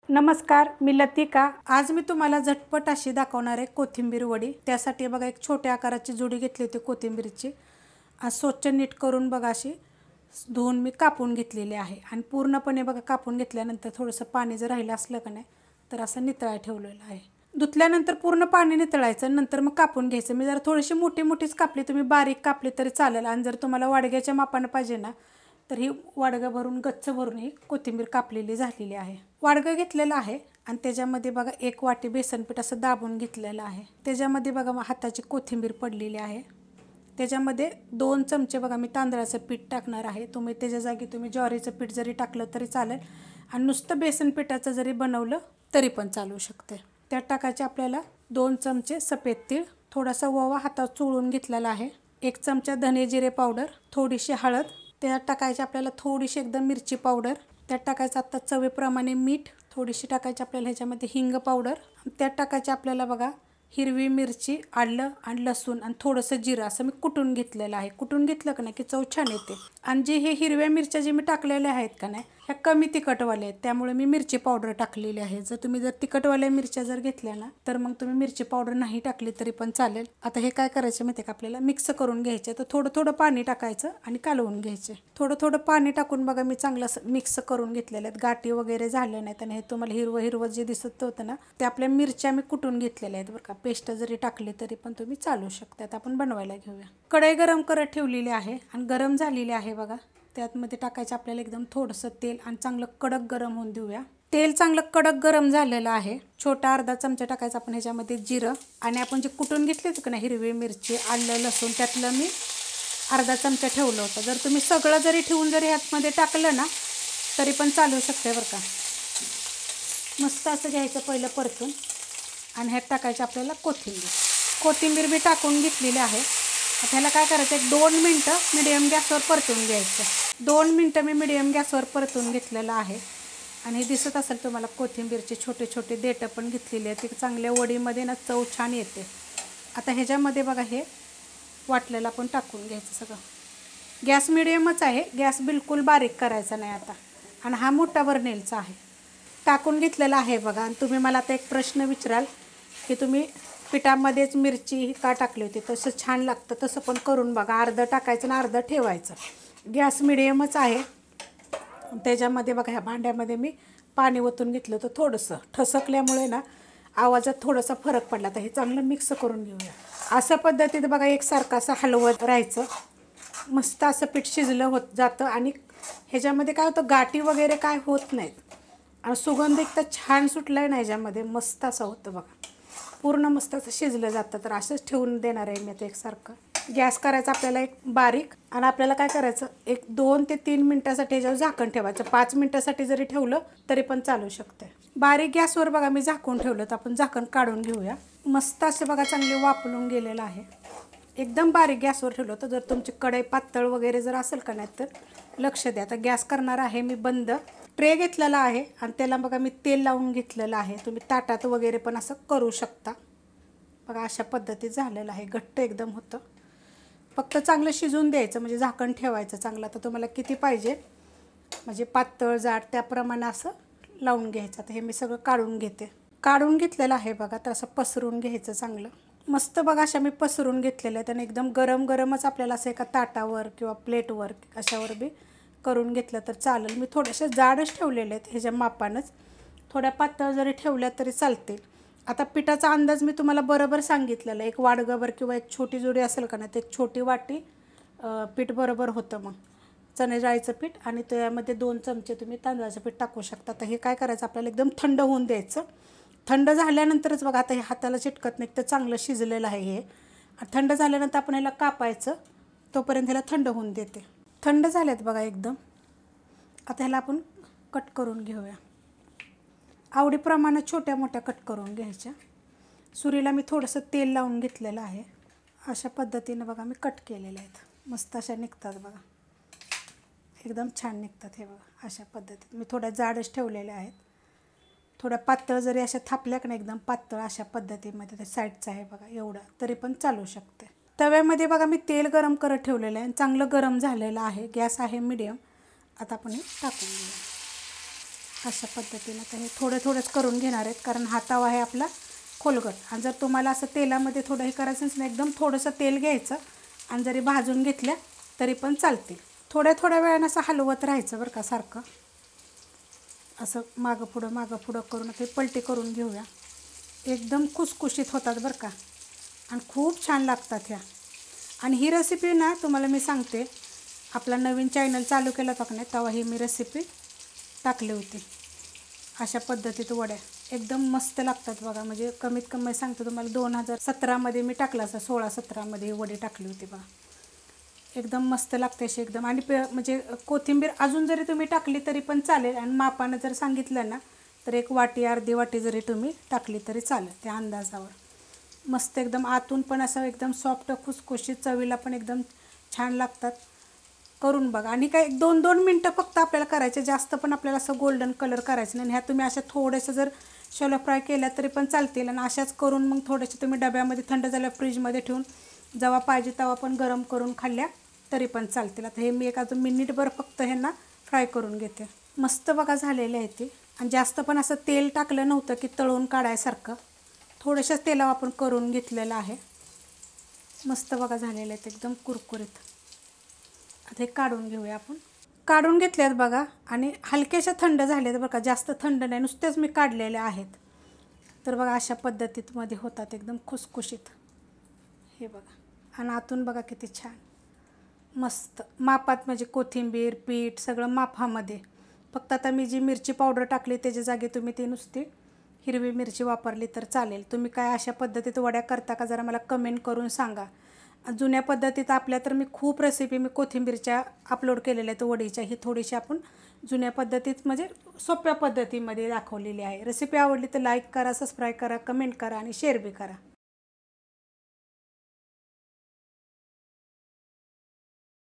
नमस्कार, मी लतिका। आज मी तुम्हाला झटपट अशी दाखवणार आहे कोथिंबीर वडी। त्यासाठी बघा एक छोट्या आकाराची जुडी घेतली होती कोथिंबीरची। आज स्वच्छ नीट करून बघा अशी धुवून मी कापून घेतलेली आहे आणि पूर्णपणे बघा कापून घेतल्यानंतर थोडंसं पाणी जर राहिलं असलं का नाही तर असं नितळाय ठेवलेलं आहे। धुतल्यानंतर पूर्ण पाणी नितळायचं, नंतर मग कापून घ्यायचं। मी जरा थोडीशी मोठीच कापली, तुम्ही बारीक कापली तरी चालेल। आणि जर तुम्हाला वाडग्याच्या मापानं पाहिजे ना तर ही वाडगं भरून गच्च भरून ही कोथिंबीर कापलेली झालेली आहे। वाडगं घेतलेलं आहे आणि त्याच्यामध्ये बघा एक वाटी बेसन पीठ असं दाबून घेतलेलं आहे। त्याच्यामध्ये बघा हाताची कोथिंबीर पडलेली आहे। त्याच्यामध्ये 2 चमचे बघा मी तांदळाचं पीठ टाकणार आहे। तुम्ही त्याच्या जागी तुम्ही ज्वारीचं पीठ जरी टाकलं तरी चालेल आणि नुसतं बेसन पिठाचं जरी बनवलं तरी पण चालू शकते। त्यात टाकायचे आपल्याला 2 चमचे सफेद तीळ, थोडासा ओवा हातात चोळून घेतलेला आहे, 1 चमचा धने जिरे पावडर, थोडीशी हळद, त्यात टाकायची आपल्याला थोडीशी एकदम मिरची पावडर, त्यात टाकायचं आता चवीप्रमाणे मीठ, थोडीशी टाकायची आपल्याला ह्याच्यामध्ये हिंग पावडर, त्यात टाकायची आपल्याला बघा हिरवी मिरची, आलं आणि लसूण आणि थोडंसं जिरं असं मी कुटून घेतलेलं आहे। कुटून घेतलं का नाही की चव छान येते। आणि जे हे हिरव्या मिरच्या जे मी टाकलेल्या आहेत का नाही ह्या कमी तिखटवाल्या आहेत, त्यामुळे मी मिरची पावडर टाकलेली आहे। जर तुम्ही जर तिखटवाल्या मिरच्या जर घेतल्या ना तर मग तुम्ही मिरची पावडर नाही टाकली तरी पण चालेल। आता हे काय करायचं माहिती का, आपल्याला मिक्स करून घ्यायचे। तर थोडं पाणी टाकायचं आणि कालवून घ्यायचे। थोडं पाणी टाकून बघा मी चांगलं मिक्स करून घेतलेलं आहेत, गाठी वगैरे झाल्या नाहीत। आणि हे तुम्हाला हिरवं जे दिसत होतं ना ते आपल्या मिरच्या मी कुटून घेतलेल्या आहेत बरं का। पेस्ट जरी टाकली तरी पण तुम्ही चालू शकता। आता आपण बनवायला घेऊया। कढई गरम करत ठेवलेली आहे आणि गरम झालेली आहे बघा। त्यातमध्ये टाकायचं आपल्याला एकदम थोडंसं तेल आणि चांगलं कडक गरम होऊन देऊया। तेल चांगलं कडक गरम झालेलं आहे। छोटा अर्धा चमचा टाकायचं आपण ह्याच्यामध्ये जिरं, आणि आपण जे कुटून घेतले होते का ना हिरवी मिरची, आलं, लसूण त्यातलं मी अर्धा चमचा ठेवलं होतं। जर तुम्ही सगळं जरी ठेवून जरी ह्यातमध्ये टाकलं ना तरी पण चालू शकते बरं का। मस्त असं घ्यायचं पहिलं परतून आणि ह्यात टाकायचं आपल्याला कोथिंबीर मी टाकून घेतलेली आहे। आता ह्याला काय करायचं, एक 2 मिनटं मिडियम गॅसवर परतून घ्यायचं। 2 मिनटं मी मिडियम गॅसवर परतून घेतलेलं आहे। आणि हे दिसत असेल तुम्हाला कोथिंबीरचे छोटे देठं पण घेतलेले आहेत, ते चांगल्या वडीमध्ये ना चव छान येते। आता ह्याच्यामध्ये बघा हे वाटलेलं आपण टाकून घ्यायचं सगळं। गॅस मिडियमच आहे, गॅस बिलकुल बारीक करायचा नाही आता। आणि हा मोठा बर्नेलचा आहे। टाकून घेतलेला आहे बघा। आणि तुम्ही मला आता एक प्रश्न विचाराल की तुम्ही पिठामध्येच मिरची का टाकली होती, तसं छान लागतं तसं पण करून बघा। अर्धं टाकायचं आणि अर्धं ठेवायचं। गॅस मिडियमच आहे। त्याच्यामध्ये बघा ह्या भांड्यामध्ये मी पाणी ओतून घेतलं होतं, थोडंसं ठसकल्यामुळे ना आवाजात थोडासा फरक पडला। तर हे चांगलं मिक्स करून घेऊया। अशा पद्धतीत बघा एकसारखं असं हलवत राहायचं। मस्त असं पीठ शिजलं होत जातं आणि ह्याच्यामध्ये काय होतं गाठी वगैरे काय होत नाहीत आणि सुगंध एक तर छान सुटला आहे ना ह्याच्यामध्ये, मस्त असं होतं बघा। पूर्ण मस्त असं शिजलं जातं। तर असंच ठेवून देणार आहे मी आता एकसारखं। गॅस करायचा आपल्याला एक बारीक, आणि आपल्याला काय करायचं एक 2 ते 3 मिनटासाठी ह्याच्यावर झाकण ठेवायचं। 5 मिनटासाठी जरी ठेवलं तरी पण चालू शकते। बारीक गॅसवर बघा मी झाकून ठेवलं, तर आपण झाकण काढून घेऊया। मस्त असे बघा चांगले वाफलून गेलेलं आहे। एकदम बारीक गॅसवर ठेवलं होतं। जर तुमची कढई पातळ वगैरे जर असेल का नाही तर लक्ष द्या। आता गॅस करणार आहे मी बंद। ट्रे घेतलेला आहे आणि त्याला बघा मी तेल लावून घेतलेलं आहे। तुम्ही ताटात वगैरे पण असं करू शकता बघा। अशा पद्धतीत झालेलं आहे, घट्ट एकदम होतं। फक्त चांगलं शिजून द्यायचं, म्हणजे झाकण ठेवायचं चांगलं। तर तुम्हाला किती पाहिजे म्हणजे पातळ जाड त्याप्रमाणे असं लावून घ्यायचं। तर हे मी सगळं काढून घेते। काढून घेतलेलं आहे बघा। तर असं पसरून घ्यायचं चांगलं मस्त बघा। अशा मी पसरून घेतलेलं आहे आणि एकदम गरमच आपल्याला असं एका ताटावर किंवा प्लेटवर अशावर बी करून घेतलं तर चालेल। मी थोडेसे जाडच ठेवलेले आहेत ह्याच्या मापानंच, थोड्या पातळ जरी ठेवल्या तरी चालतील। आता पिठाचा अंदाज मी तुम्हाला बरोबर सांगितलेला आहे। एक वाडगभर किंवा एक छोटी जोडी असेल का नाही तर एक छोटी वाटी पीठ बरोबर होतं। मग चणे डाळीचं पीठ आणि त्यामध्ये 2 चमचे तुम्ही तांदळाचं पीठ टाकू शकता। तर हे काय करायचं आपल्याला एकदम थंड होऊन द्यायचं। थंड झाल्यानंतरच बघा आता हे हाताला चिटकत नाही तर चांगलं शिजलेलं आहे हे। थंड झाल्यानंतर आपण ह्याला कापायचं, तोपर्यंत ह्याला थंड होऊन देते। थंड झालेत बघा एकदम। आता ह्याला आपण कट करून घेऊया। आवडीप्रमाणे छोट्या मोठ्या कट करून घ्यायच्या। सुरीला मी थोडंसं तेल लावून घेतलेलं आहे। अशा पद्धतीनं बघा मी कट केलेले आहेत। मस्त अशा निघतात बघा, एकदम छान निघतात हे बघा। अशा पद्धतीत मी थोड्या जाडच ठेवलेल्या आहेत। थोड्या पातळ जरी अशा थापल्या का नाही एकदम पातळ अशा पद्धतीमध्ये ते साईडचं आहे बघा एवढं तरी पण चालू शकते। तव्यामध्ये बघा मी तेल गरम करत ठेवलेलं आहे आणि चांगलं गरम झालेलं आहे। गॅस आहे मीडियम। आता आपण हे टाकून घेऊया। अशा पद्धतीनं तर हे थोडंच करून घेणार आहेत, कारण हा तवा आहे आपला खोलगट. आणि जर तुम्हाला असं तेलामध्ये थोडं हे करायचं नाही, एकदम थोडंसं तेल घ्यायचं आणि जरी भाजून घेतल्या तरी पण चालतील. थोड्या वेळानं असं हलवत राहायचं बरं का, सारखं असं मागं पुढं करून ते पलटी करून घेऊया. एकदम खुसखुशीत होतात बरं का आणि खूप छान लागतात ह्या. आणि ही रेसिपी ना तुम्हाला मी सांगते, आपला नवीन चॅनल चालू केला होता का नाही तेव्हा ही मी रेसिपी टाकली होती. अशा पद्धतीत वड्या एकदम मस्त लागतात बघा. म्हणजे कमीत कमी सांगतो तुम्हाला 2017मध्ये मी टाकलं, असं 16-17मध्ये वडी टाकली होती बघा. एकदम मस्त लागते अशी एकदम. आणि म्हणजे कोथिंबीर अजून जरी तुम्ही टाकली तरी पण चालेल. आणि मापानं जर सांगितलं ना तर 1 वाटी अर्धी वाटी जरी तुम्ही टाकली तरी चालेल, त्या अंदाजावर. मस्त एकदम आतून पण असं एकदम सॉफ्ट खुसखुशीत, चवीला पण एकदम छान लागतात. करून बघा. आणि काय 2-2 मिनटं फक्त आपल्याला करायचे, जास्त पण आपल्याला असं गोल्डन कलर करायचं नाही. ह्या तुम्ही अशा थोड्याशा जर शॅलो फ्राय केल्या तरी पण चालतील. आणि अशाच करून मग थोडेसे तुम्ही डब्यामध्ये थंड झाल्या फ्रीजमध्ये ठेवून जेव्हा पाहिजे तेव्हा पण गरम करून खाल्ल्या तरी पण चालतील. आता हे मी एक अजून मिनिटभर फक्त ह्यांना फ्राय करून घेते. मस्त बघा झालेले आहे ते. आणि जास्त पण असं तेल टाकलं नव्हतं की तळून काढायसारखं, थोड्याशाच तेलावर आपण करून घेतलेलं आहे. मस्त बघा झालेले आहेत एकदम कुरकुरीत. आता हे काढून घेऊया आपण. काढून घेतल्यात बघा आणि हलक्याशा थंड झाल्यात बघा, जास्त थंड नाही, नुसतेच मी काढलेले आहेत. तर बघा अशा पद्धतीमध्ये होतात एकदम खुसखुशीत. हे बघा. आणि आतून बघा किती छान मस्त मापात, म्हणजे कोथिंबीर पीठ सगळं मापामध्ये. फक्त आता मी जी मिरची पावडर टाकली त्याच्या जागी तुम्ही ती नुसती हिरवी मिरची वापरली तर चालेल. तुम्ही काय अशा पद्धतीत वड्या करता का जरा मला कमेंट करून सांगा. जुन्या पद्धतीत आपल्या तर मी खूप रेसिपी मी कोथिंबीरच्या अपलोड केलेल्या आहेत वडीच्या. ही थोडीशी आपण जुन्या पद्धतीत म्हणजे सोप्या पद्धतीमध्ये दाखवलेली आहे. रेसिपी आवडली तर लाईक करा, सबस्क्राईब करा, कमेंट करा आणि शेअर बी करा.